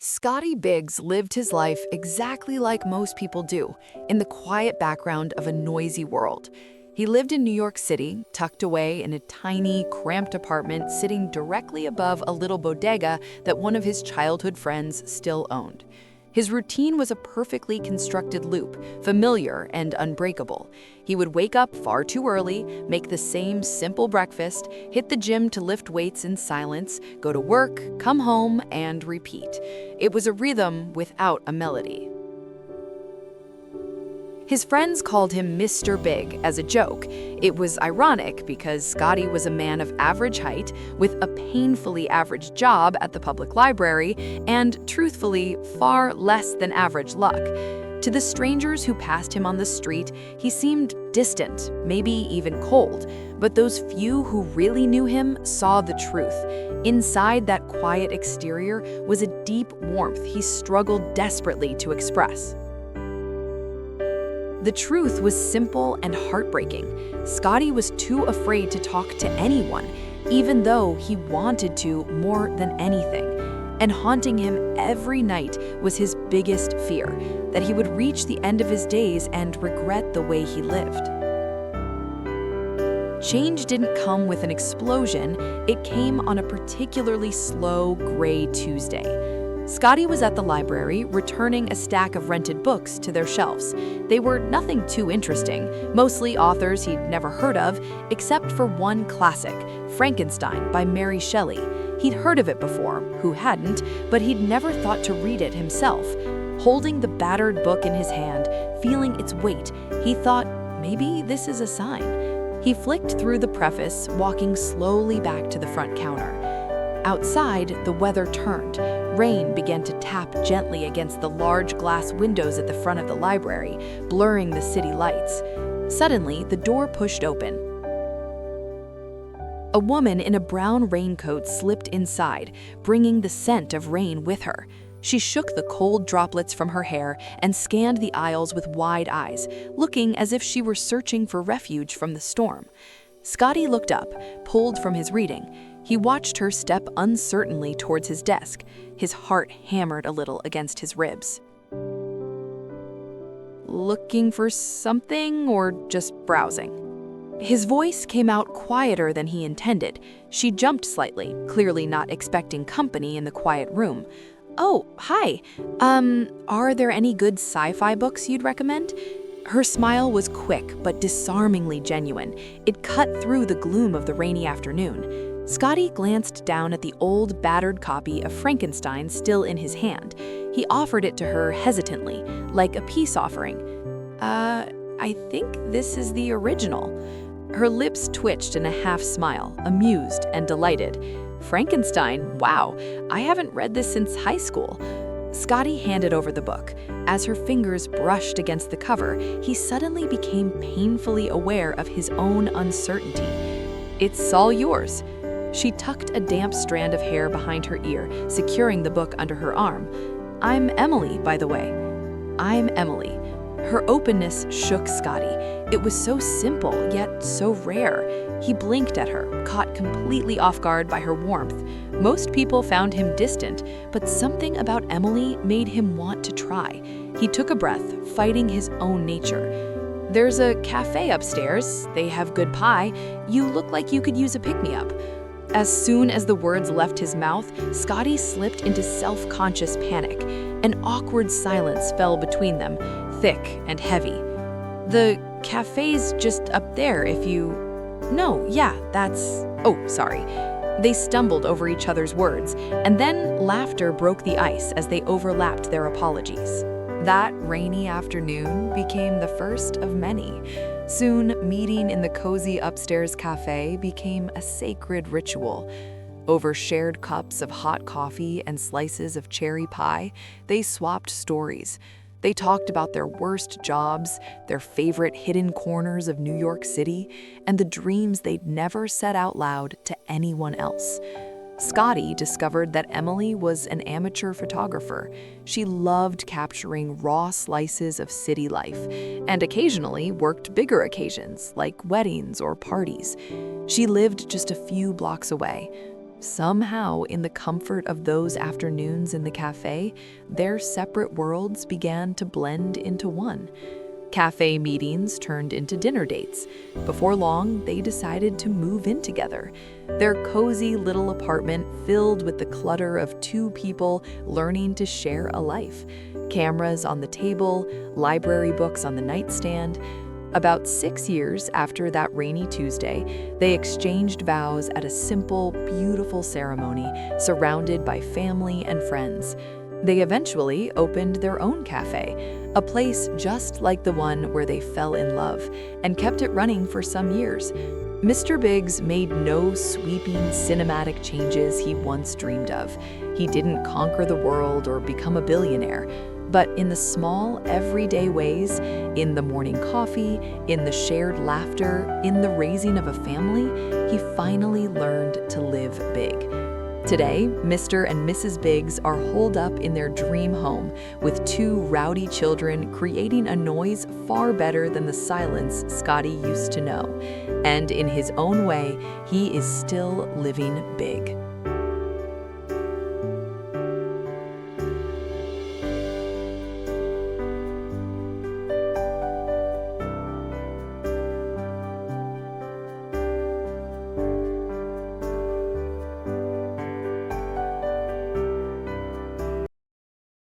Scotty Biggs lived his life exactly like most people do, in the quiet background of a noisy world. He lived in New York City, tucked away in a tiny, cramped apartment sitting directly above a little bodega that one of his childhood friends still owned. His routine was a perfectly constructed loop, familiar and unbreakable. He would wake up far too early, make the same simple breakfast, hit the gym to lift weights in silence, go to work, come home, and repeat. It was a rhythm without a melody. His friends called him Mr. Big as a joke. It was ironic because Scotty was a man of average height with a painfully average job at the public library and, truthfully, far less than average luck. To the strangers who passed him on the street, he seemed distant, maybe even cold. But those few who really knew him saw the truth. Inside that quiet exterior was a deep warmth he struggled desperately to express. The truth was simple and heartbreaking. Scotty was too afraid to talk to anyone, even though he wanted to more than anything. And haunting him every night was his biggest fear, that he would reach the end of his days and regret the way he lived. Change didn't come with an explosion, it came on a particularly slow, gray Tuesday. Scotty was at the library, returning a stack of rented books to their shelves. They were nothing too interesting, mostly authors he'd never heard of, except for one classic, Frankenstein by Mary Shelley. He'd heard of it before, who hadn't, but he'd never thought to read it himself. Holding the battered book in his hand, feeling its weight, he thought, maybe this is a sign. He flicked through the preface, walking slowly back to the front counter. Outside, the weather turned. Rain began to tap gently against the large glass windows at the front of the library, blurring the city lights. Suddenly, the door pushed open. A woman in a brown raincoat slipped inside, bringing the scent of rain with her. She shook the cold droplets from her hair and scanned the aisles with wide eyes, looking as if she were searching for refuge from the storm. Scotty looked up, pulled from his reading. He watched her step uncertainly towards his desk. His heart hammered a little against his ribs. Looking for something or just browsing? His voice came out quieter than he intended. She jumped slightly, clearly not expecting company in the quiet room. Oh, hi. Are there any good sci-fi books you'd recommend? Her smile was quick but disarmingly genuine. It cut through the gloom of the rainy afternoon. Scotty glanced down at the old, battered copy of Frankenstein still in his hand. He offered it to her hesitantly, like a peace offering. I think this is the original. Her lips twitched in a half-smile, amused and delighted. Frankenstein? Wow, I haven't read this since high school. Scotty handed over the book. As her fingers brushed against the cover, he suddenly became painfully aware of his own uncertainty. It's all yours. She tucked a damp strand of hair behind her ear, securing the book under her arm. I'm Emily, by the way. I'm Emily. Her openness shook Scotty. It was so simple, yet so rare. He blinked at her, caught completely off guard by her warmth. Most people found him distant, but something about Emily made him want to try. He took a breath, fighting his own nature. There's a cafe upstairs. They have good pie. You look like you could use a pick-me-up. As soon as the words left his mouth, Scotty slipped into self-conscious panic. An awkward silence fell between them, thick and heavy. The cafe's just up there if you... No, yeah, that's... Oh, sorry. They stumbled over each other's words, and then laughter broke the ice as they overlapped their apologies. That rainy afternoon became the first of many. Soon, meeting in the cozy upstairs cafe became a sacred ritual. Over shared cups of hot coffee and slices of cherry pie, they swapped stories. They talked about their worst jobs, their favorite hidden corners of New York City, and the dreams they'd never said out loud to anyone else. Scotty discovered that Emily was an amateur photographer. She loved capturing raw slices of city life and occasionally worked bigger occasions like weddings or parties. She lived just a few blocks away. Somehow, in the comfort of those afternoons in the cafe, their separate worlds began to blend into one. Cafe meetings turned into dinner dates. Before long, they decided to move in together. Their cozy little apartment filled with the clutter of two people learning to share a life. Cameras on the table, library books on the nightstand. About 6 years after that rainy Tuesday, they exchanged vows at a simple, beautiful ceremony surrounded by family and friends. They eventually opened their own cafe, a place just like the one where they fell in love, and kept it running for some years. Mr. Biggs made no sweeping cinematic changes he once dreamed of. He didn't conquer the world or become a billionaire. But in the small, everyday ways, in the morning coffee, in the shared laughter, in the raising of a family, he finally learned to live big. Today, Mr. and Mrs. Biggs are holed up in their dream home with two rowdy children creating a noise far better than the silence Scotty used to know. And in his own way, he is still living big.